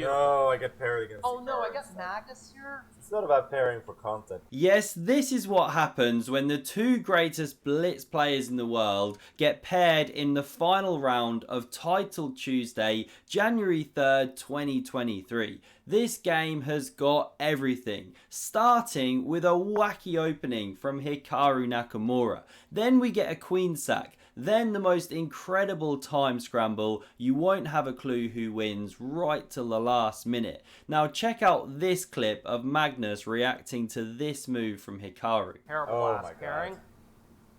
No, I get paired against Oh Hikaru no, I got instead. Magnus here? It's not about pairing for content. Yes, this is what happens when the two greatest blitz players in the world get paired in the final round of Title Tuesday, January 3rd, 2023. This game has got everything, starting with a wacky opening from Hikaru Nakamura. Then we get a queen sack. Then the most incredible time scramble. You won't have a clue who wins right till the last minute. Now check out this clip of Magnus reacting to this move from Hikaru. Terrible ass pairing.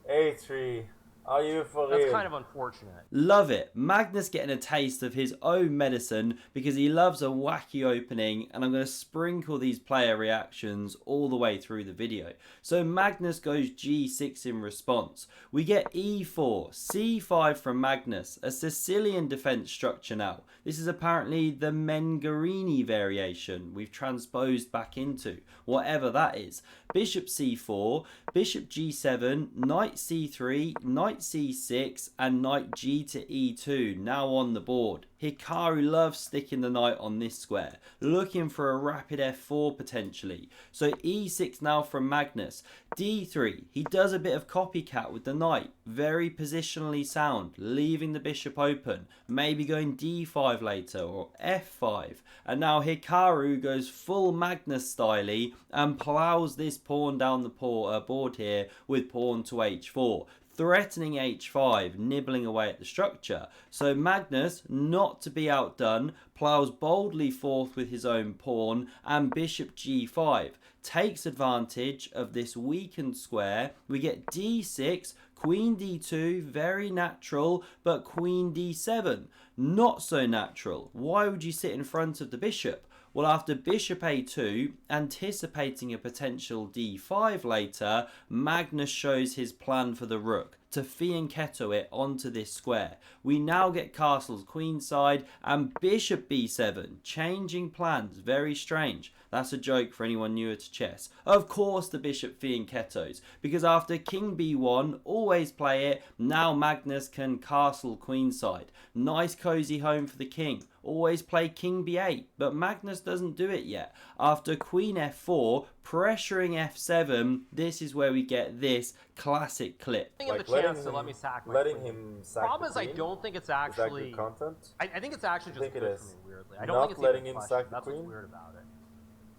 A3. Are you for real? That's kind of unfortunate. Love it. Magnus getting a taste of his own medicine because he loves a wacky opening, and I'm going to sprinkle these player reactions all the way through the video. So Magnus goes G6 in response. We get E4, C5 from Magnus, a Sicilian defense structure now. This is apparently the Mengarini variation we've transposed back into, whatever that is. Bishop C4, Bishop G7, Knight C3, Knight C6 and Knight G to E2 now on the board. Hikaru loves sticking the knight on this square, looking for a rapid F4 potentially. So E6 now from Magnus. D3, he does a bit of copycat with the knight, very positionally sound, leaving the bishop open, maybe going D5 later or F5. And now Hikaru goes full Magnus style and plows this pawn down the board here with pawn to H4. Threatening H5, nibbling away at the structure. So Magnus, not to be outdone, plows boldly forth with his own pawn and bishop G5. Takes advantage of this weakened square. We get D6, queen D2, very natural, but queen D7, not so natural. Why would you sit in front of the bishop? Well, after bishop a2, anticipating a potential d5 later, Magnus shows his plan for the rook to fianchetto it onto this square. We now get castles queenside and bishop b7, changing plans, very strange. That's a joke for anyone newer to chess. Of course the bishop fianchettos, because after king b1, always play it, now Magnus can castle queenside. Nice cozy home for the king. Always play king b8, but Magnus doesn't do it yet. After queen f4, pressuring f7, this is where we get this classic clip. Like let me sack my letting queen. him sack Problem the is, I queen? don't think it's Is that actually. good content? I think it's actually just think it good is. for me, weirdly. I don't Not think it's letting even him a sack question. the That's what's queen? weird about it.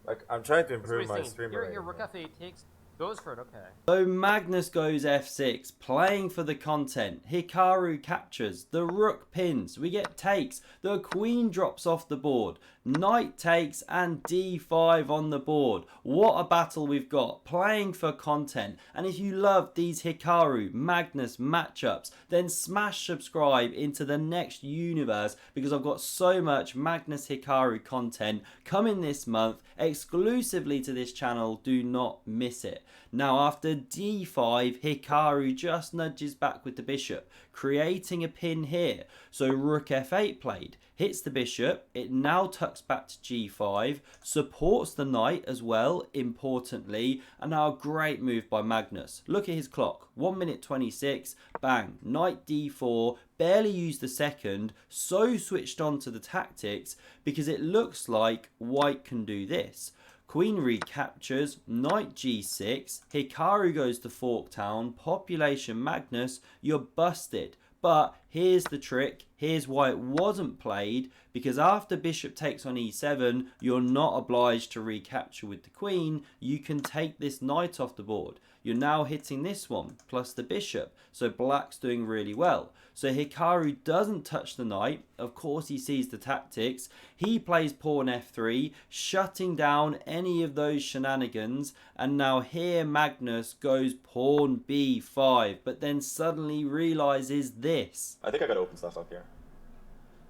Like, I'm trying to That's what improve he's my saying. stream Your rating. rook f8 goes for it, okay. So Magnus goes f6, playing for the content. Hikaru captures, the rook pins, we get takes, the queen drops off the board, knight takes and d5 on the board. What a battle we've got, playing for content. And if you love these Hikaru Magnus matchups, then smash subscribe into the next universe, because I've got so much Magnus Hikaru content coming this month exclusively to this channel. Do not miss it. Now after d5, Hikaru just nudges back with the bishop, creating a pin here. So rook f8 played, hits the bishop, it now tucks back to g5, supports the knight as well, importantly, and now a great move by Magnus. Look at his clock, 1 minute 26, bang, knight d4, barely used the second, so switched on to the tactics because it looks like white can do this. Queen recaptures, knight g6, Hikaru goes to Forktown, population Magnus, you're busted. But here's the trick, here's why it wasn't played, because after bishop takes on e7, you're not obliged to recapture with the queen, you can take this knight off the board. You're now hitting this one, plus the bishop, so black's doing really well. So Hikaru doesn't touch the knight, of course he sees the tactics, he plays pawn f3, shutting down any of those shenanigans, and now here Magnus goes pawn b5, but then suddenly realizes this. I think I gotta open stuff up here.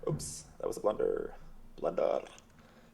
Oops, that was a blunder. Blunder.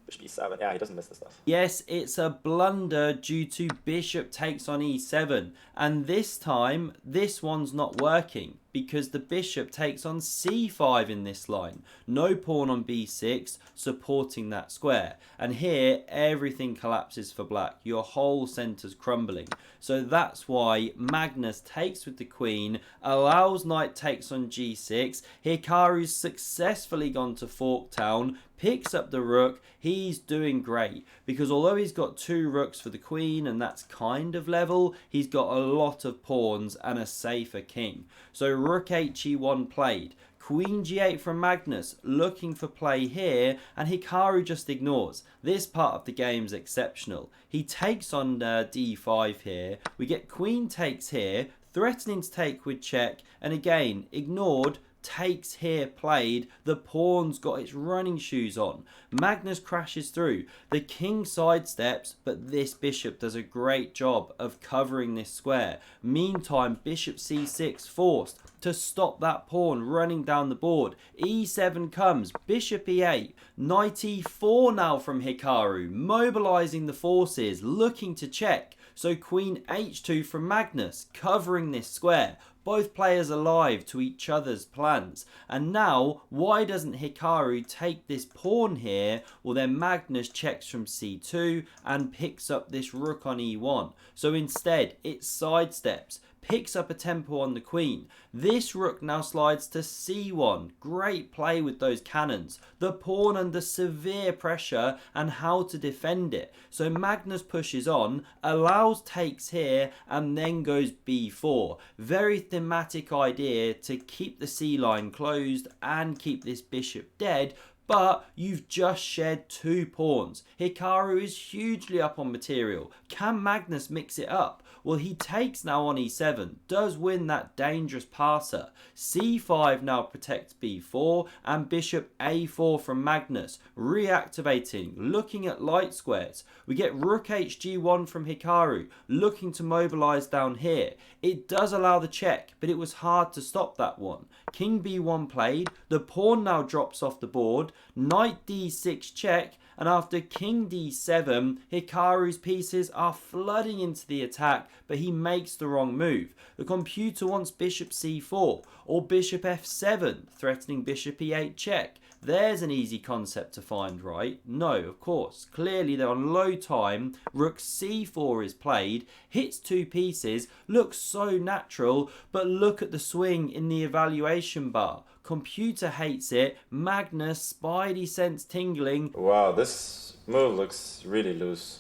Bishop e7. Yeah, he doesn't miss this stuff. Yes, it's a blunder due to bishop takes on e7. And this time, this one's not working because the bishop takes on c5 in this line. No pawn on b6, supporting that square. And here, everything collapses for black. Your whole centre's crumbling. So that's why Magnus takes with the queen, allows knight takes on g6. Hikaru's successfully gone to Forktown, picks up the rook. He's doing great because although he's got 2 rooks for the queen and that's kind of level, he's got a lot of pawns and a safer king. So rook he1 played. Queen g8 from Magnus, looking for play here, and Hikaru just ignores. This part of the game's exceptional. He takes on d5 here. We get queen takes here, threatening to take with check, and again, ignored. Takes here played, the pawn's got its running shoes on. Magnus crashes through, the king sidesteps, but this bishop does a great job of covering this square. Meantime, bishop c6 forced to stop that pawn running down the board. e7 comes, bishop e8, knight e4 now from Hikaru, mobilizing the forces, looking to check. So queen h2 from Magnus, covering this square. Both players alive to each other's plans. And now, why doesn't Hikaru take this pawn here? Well, then Magnus checks from c2 and picks up this rook on e1. So instead, it sidesteps, picks up a tempo on the queen. This rook now slides to c1. Great play with those cannons. The pawn under severe pressure and how to defend it. So Magnus pushes on, allows takes here, and then goes b4. Very thematic idea to keep the c line closed and keep this bishop dead. But you've just shed 2 pawns. Hikaru is hugely up on material. Can Magnus mix it up? Well, he takes now on e7, does win that dangerous passer. c5 now protects b4, and bishop a4 from Magnus, reactivating, looking at light squares. We get rook hg1 from Hikaru, looking to mobilize down here. It does allow the check, but it was hard to stop that one. King b1 played, the pawn now drops off the board, knight d6 check, and after king d7, Hikaru's pieces are flooding into the attack, but he makes the wrong move. The computer wants bishop c4 or bishop f7, threatening bishop e8 check. There's an easy concept to find, right? No, of course. Clearly they're on low time. Rook c4 is played, hits 2 pieces, looks so natural, but look at the swing in the evaluation bar. Computer hates it. Magnus, spidey sense tingling. Wow, this move looks really loose.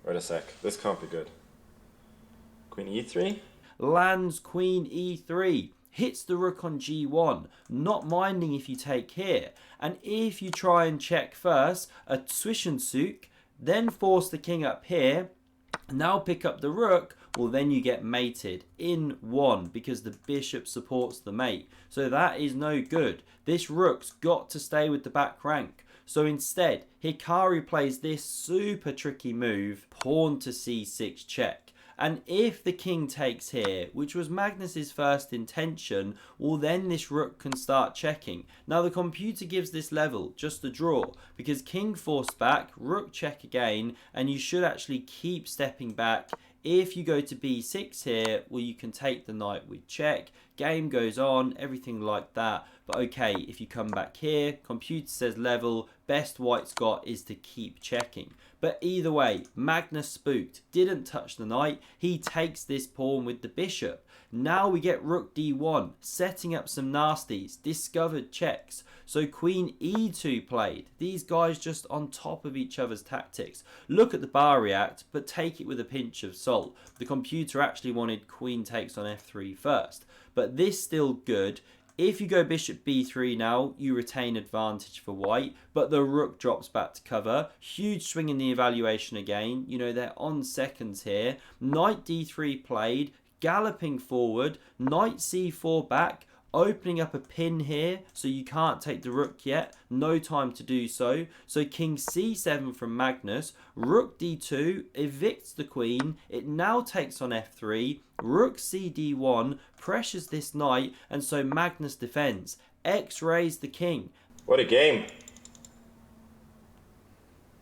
Wait a sec, this can't be good. Queen e3? Lands queen e3. Hits the rook on g1, not minding if you take here. And if you try and check first, a Zwischenzug, then force the king up here, now pick up the rook, well then you get mated in 1 because the bishop supports the mate. So that is no good. This rook's got to stay with the back rank. So instead, Hikaru plays this super tricky move, pawn to c6 check. And if the king takes here, which was Magnus's first intention, well then this rook can start checking. Now the computer gives this level just a draw, because king forced back, rook check again, and you should actually keep stepping back. If you go to b6 here, well you can take the knight with check, game goes on, everything like that. But okay, if you come back here, computer says level, best white's got is to keep checking. But either way, Magnus spooked, didn't touch the knight, he takes this pawn with the bishop. Now we get rook d1, setting up some nasties, discovered checks. So queen e2 played. These guys just on top of each other's tactics. Look at the bar react, but take it with a pinch of salt. The computer actually wanted queen takes on f3 first. But this still good. If you go bishop b3 now, you retain advantage for white, but the rook drops back to cover. Huge swing in the evaluation again. You know, they're on seconds here. Knight d3 played, galloping forward, knight c4 back, opening up a pin here, so you can't take the rook yet. No time to do so. So king c7 from Magnus, rook d2, evicts the queen. It now takes on f3, rook cd1, pressures this knight, and so Magnus defends. X-rays the king. What a game.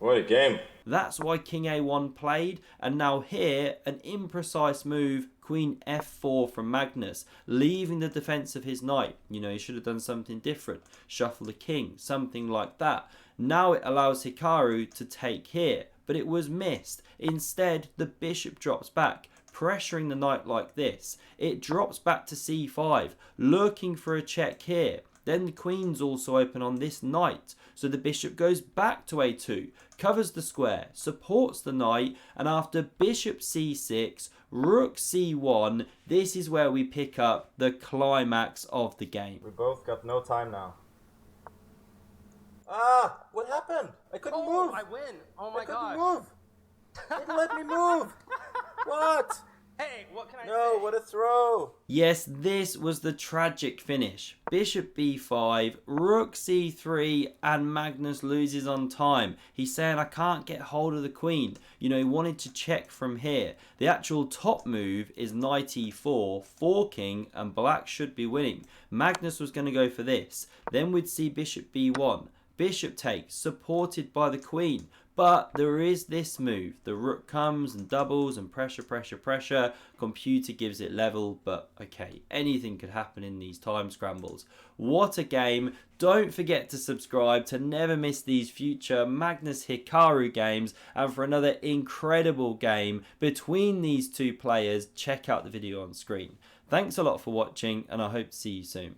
What a game. That's why king a1 played, and now here, an imprecise move, queen f4 from Magnus, leaving the defense of his knight. You know, he should have done something different. Shuffle the king, something like that. Now it allows Hikaru to take here, but it was missed. Instead, the bishop drops back, pressuring the knight like this. It drops back to c5, looking for a check here. Then the queen's also open on this knight. So the bishop goes back to a2, covers the square, supports the knight, and after bishop c6, rook c1, this is where we pick up the climax of the game. We both got no time now. Ah! What happened? I couldn't move! I win! Oh my I couldn't gosh! move! They didn't let me move! What? Hey, what can I say? No, what a throw! Yes, this was the tragic finish. Bishop b5, rook c3, and Magnus loses on time. He's saying, I can't get hold of the queen. You know, he wanted to check from here. The actual top move is knight e4, forking, and black should be winning. Magnus was going to go for this. Then we'd see bishop b1. Bishop takes, supported by the queen. But there is this move. The rook comes and doubles and pressure, pressure, pressure. Computer gives it level, but okay, anything could happen in these time scrambles. What a game. Don't forget to subscribe to never miss these future Magnus Hikaru games. And for another incredible game between these two players, check out the video on screen. Thanks a lot for watching, and I hope to see you soon.